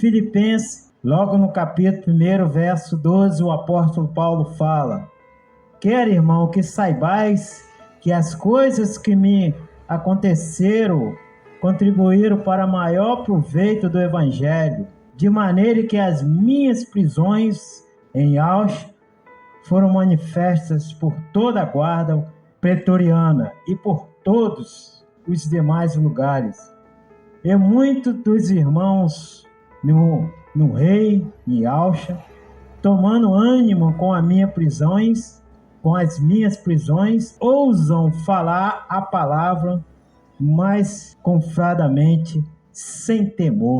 Filipenses, logo no capítulo 1, verso 12, o apóstolo Paulo fala: quero, irmão, que saibais que as coisas que me aconteceram contribuíram para maior proveito do Evangelho, de maneira que as minhas prisões em Auschwitz foram manifestas por toda a guarda pretoriana e por todos os demais lugares. E muitos dos irmãos no rei, em Auschwitz, tomando ânimo com as minhas prisões, ousam falar a palavra mais confradamente, sem temor.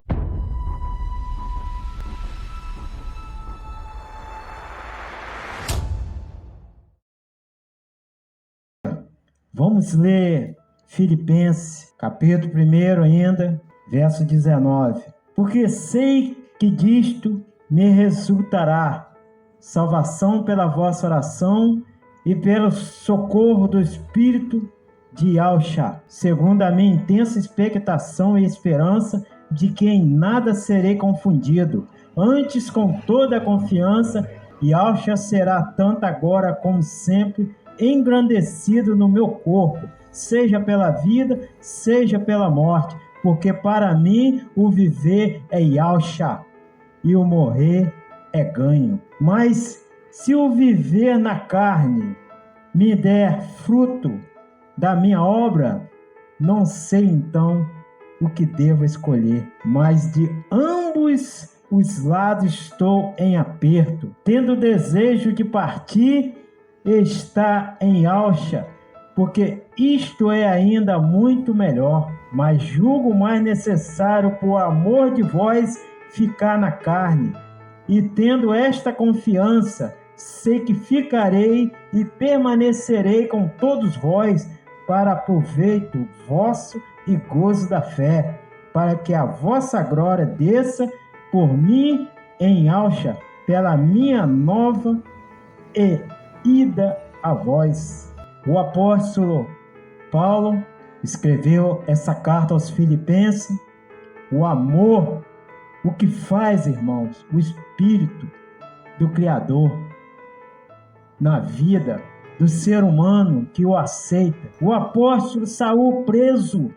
Vamos ler Filipenses, capítulo 1 ainda, verso 19. Porque sei que disto me resultará salvação pela vossa oração e pelo socorro do Espírito de Auschwitz, segundo a minha intensa expectação e esperança de que em nada serei confundido, antes com toda a confiança, e Auschwitz será tanto agora como sempre engrandecido no meu corpo, seja pela vida, seja pela morte, porque para mim o viver é Auschwitz e o morrer é ganho. Mas se o viver na carne me der fruto da minha obra, não sei então o que devo escolher, mas de ambos os lados estou em aperto, tendo desejo de partir e estar em Auschwitz, porque isto é ainda muito melhor, mas julgo mais necessário, por amor de vós, ficar na carne, e tendo esta confiança, sei que ficarei e permanecerei com todos vós, para proveito vosso e gozo da fé, para que a vossa glória desça por mim em Auschwitz, pela minha nova e ida a vós. O apóstolo Paulo escreveu essa carta aos Filipenses. O amor, o que faz, irmãos, o Espírito do Criador na vida do ser humano que o aceita. O apóstolo Saul preso,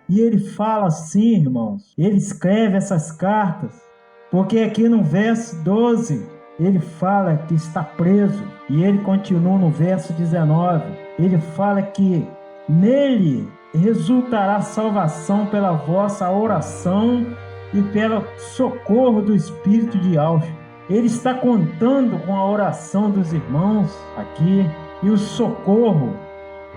e ele fala assim, irmãos, ele escreve essas cartas, porque aqui no verso 12, ele fala que está preso, e ele continua no verso 19, ele fala que nele resultará salvação pela vossa oração e pelo socorro do Espírito de Auschwitz. Ele está contando com a oração dos irmãos aqui e o socorro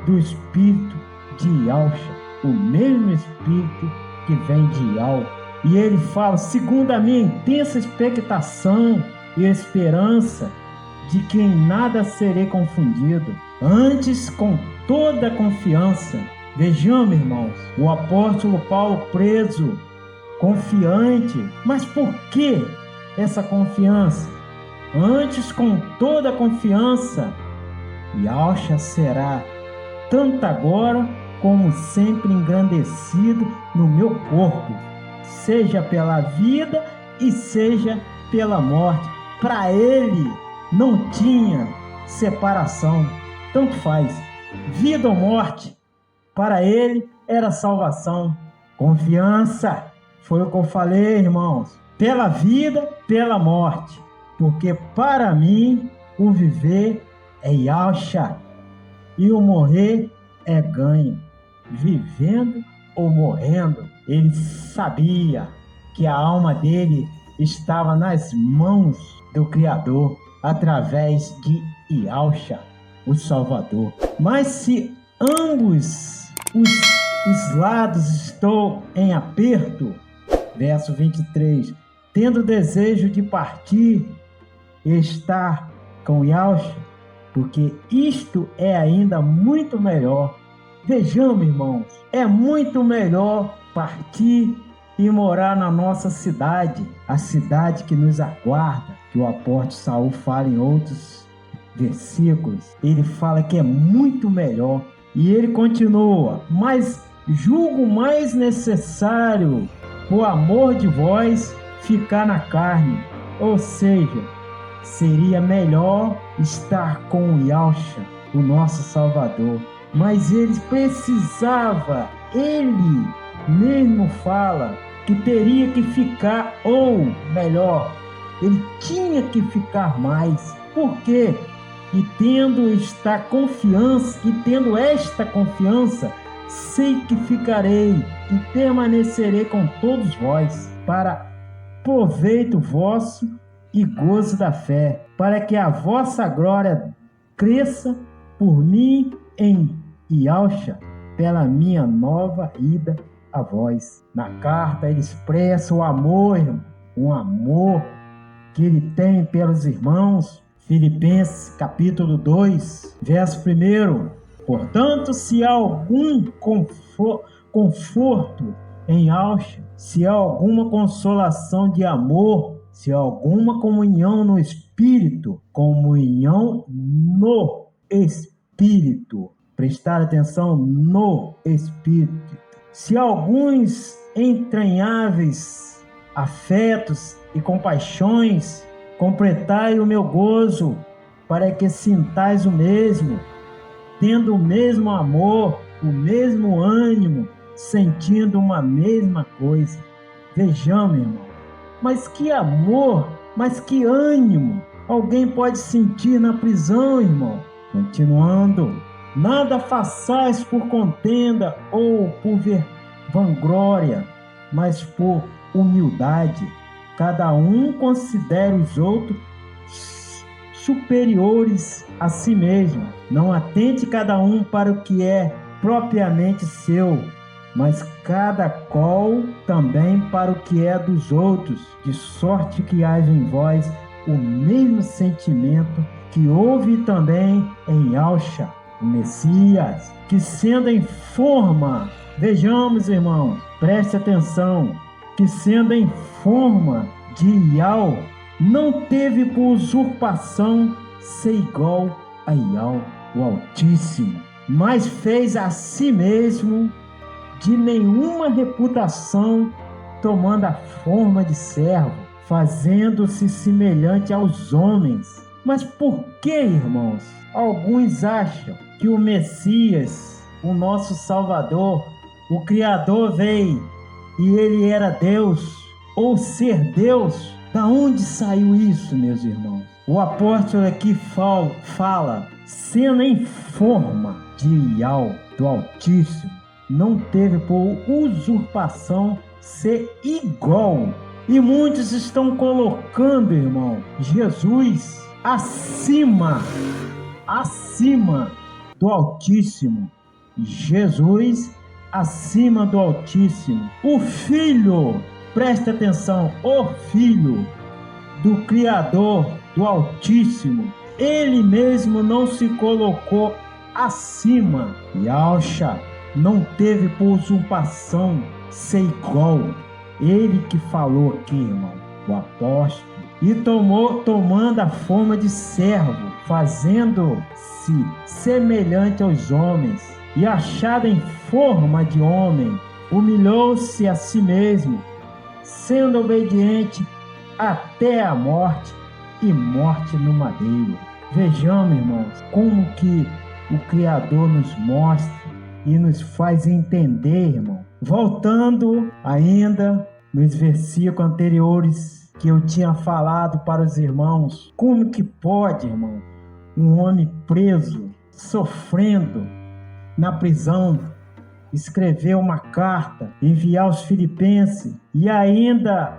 do Espírito de Auschwitz, o mesmo Espírito que vem de Auschwitz. E ele fala, segundo a minha intensa expectação e esperança de que em nada serei confundido, antes com toda a confiança. Vejamos, irmãos, o apóstolo Paulo preso, confiante. Mas por que essa confiança? Antes com toda a confiança, e Auschwitz será tanto agora como sempre engrandecido no meu corpo, seja pela vida e seja pela morte. Para ele não tinha separação, tanto faz, vida ou morte, para ele era salvação. Confiança, foi o que eu falei, irmãos, pela vida, pela morte, porque para mim o viver é Auschwitz e o morrer é ganho. Vivendo ou morrendo, ele sabia que a alma dele estava nas mãos do Criador, através de Auschwitz, o Salvador. Mas se ambos os lados estão em aperto, verso 23, tendo desejo de partir e estar com Auschwitz, porque isto é ainda muito melhor. Vejamos, irmãos, é muito melhor partir e morar na nossa cidade, a cidade que nos aguarda, que o apóstolo Saul fala em outros versículos. Ele fala que é muito melhor, e ele continua, mas julgo mais necessário, por amor de vós, ficar na carne, ou seja, seria melhor estar com o Yahshua, o nosso Salvador. Mas ele precisava, ele mesmo fala que teria que ficar, ou melhor, ele tinha que ficar mais. Por quê? E tendo esta confiança, sei que ficarei e permanecerei com todos vós, para proveito vosso e gozo da fé, para que a vossa glória cresça por mim em Yahshua, pela minha nova ida a vós. Na carta ele expressa o amor, irmão, um amor que ele tem pelos irmãos. Filipenses capítulo 2, verso 1. Portanto, se há algum conforto em Yahshua, se há alguma consolação de amor, se há alguma comunhão no Espírito, comunhão no Espírito. Prestar atenção no Espírito. Se há alguns entranháveis afetos e compaixões, completai o meu gozo, para que sintais o mesmo, tendo o mesmo amor, o mesmo ânimo, sentindo uma mesma coisa. Vejamos, irmão, mas que amor, mas que ânimo alguém pode sentir na prisão, irmão? Continuando, nada façais por contenda ou por vanglória, mas por humildade. Cada um considere os outros superiores a si mesmo. Não atente cada um para o que é propriamente seu, mas cada qual também para o que é dos outros, de sorte que haja em vós o mesmo sentimento que houve também em Yahshua, o Messias, que sendo em forma, vejamos, irmãos, preste atenção, que sendo em forma de Yahweh, não teve por usurpação ser igual a Yahweh, o Altíssimo, mas fez a si mesmo de nenhuma reputação, tomando a forma de servo, fazendo-se semelhante aos homens. Mas por que, irmãos, alguns acham que o Messias, o nosso Salvador, o Criador veio e ele era Deus, ou ser Deus? Da onde saiu isso, meus irmãos? O apóstolo aqui fala, sendo em forma de Yahweh, do Altíssimo, não teve por usurpação ser igual. E muitos estão colocando, irmão, Jesus acima do Altíssimo. Jesus acima do Altíssimo. O Filho, preste atenção, o Filho do Criador, do Altíssimo, ele mesmo não se colocou acima. Yahshua não teve por usurpação ser igual. Ele que falou aqui, irmão, o apóstolo, e tomando a forma de servo, fazendo-se semelhante aos homens, e achado em forma de homem, humilhou-se a si mesmo, sendo obediente até a morte, e morte no madeiro. Vejamos, irmãos, como que o Criador nos mostra e nos faz entender, irmão. Voltando ainda nos versículos anteriores que eu tinha falado para os irmãos, como que pode, irmão, um homem preso, sofrendo na prisão, escrever uma carta, enviar aos filipenses e ainda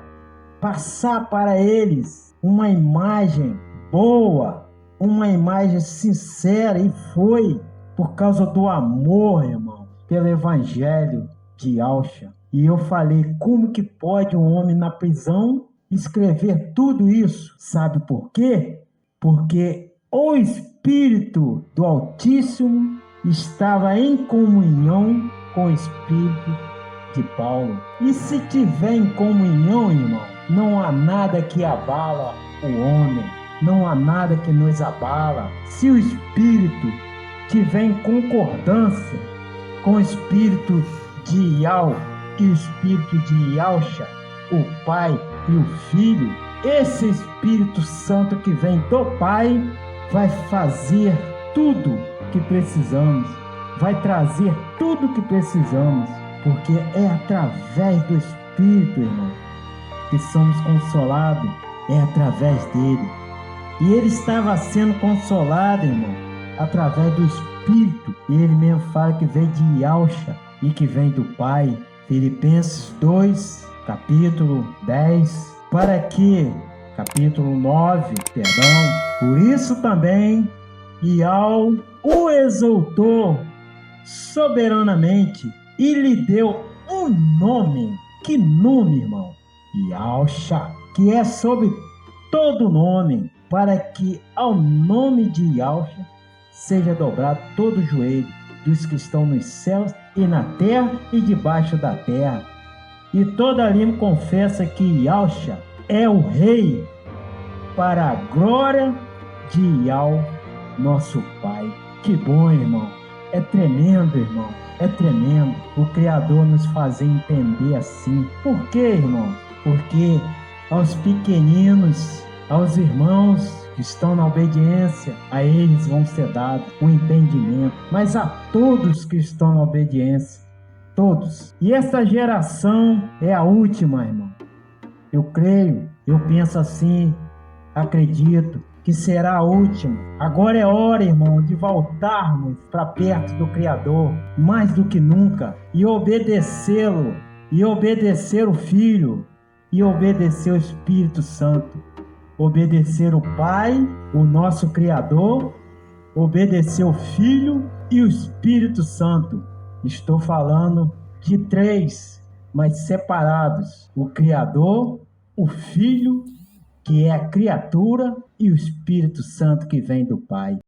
passar para eles uma imagem boa, uma imagem sincera, e foi por causa do amor, irmão, pelo evangelho de Yahshua. E eu falei, como que pode um homem na prisão escrever tudo isso? Sabe por quê? Porque o Espírito do Altíssimo estava em comunhão com o Espírito de Paulo. E se tiver em comunhão, irmão, não há nada que abala o homem, não há nada que nos abala. Se o Espírito tiver em concordância com o Espírito de Yahweh e o Espírito de Yahshua, o Pai, e o Filho, esse Espírito Santo que vem do Pai, vai fazer tudo que precisamos, vai trazer tudo que precisamos, porque é através do Espírito, irmão, que somos consolados, é através dele. E ele estava sendo consolado, irmão, através do Espírito. E ele mesmo fala que veio de Yahshua e que vem do Pai. Filipenses 2, capítulo 10, capítulo 9, perdão. Por isso também, Yahweh o exaltou soberanamente e lhe deu um nome. Que nome, irmão? Yahshua, que é sobre todo nome, para que ao nome de Yahshua seja dobrado todo o joelho dos que estão nos céus e na terra e debaixo da terra. E toda língua confessa que Yahshua é o Rei, para a glória de Yahweh, nosso Pai. Que bom, irmão. É tremendo, irmão. É tremendo o Criador nos fazer entender assim. Por quê, irmão? Porque aos pequeninos, aos irmãos que estão na obediência, a eles vão ser dado o entendimento. Mas a todos que estão na obediência, todos. E essa geração é a última, irmão. Eu creio, eu penso assim, acredito que será a última. Agora é hora, irmão, de voltarmos para perto do Criador, mais do que nunca, e obedecê-lo, e obedecer o Filho, e obedecer o Espírito Santo. Obedecer o Pai, o nosso Criador, obedecer o Filho e o Espírito Santo. Estou falando de três, mas separados: o Criador, o Filho, que é a criatura, e o Espírito Santo que vem do Pai.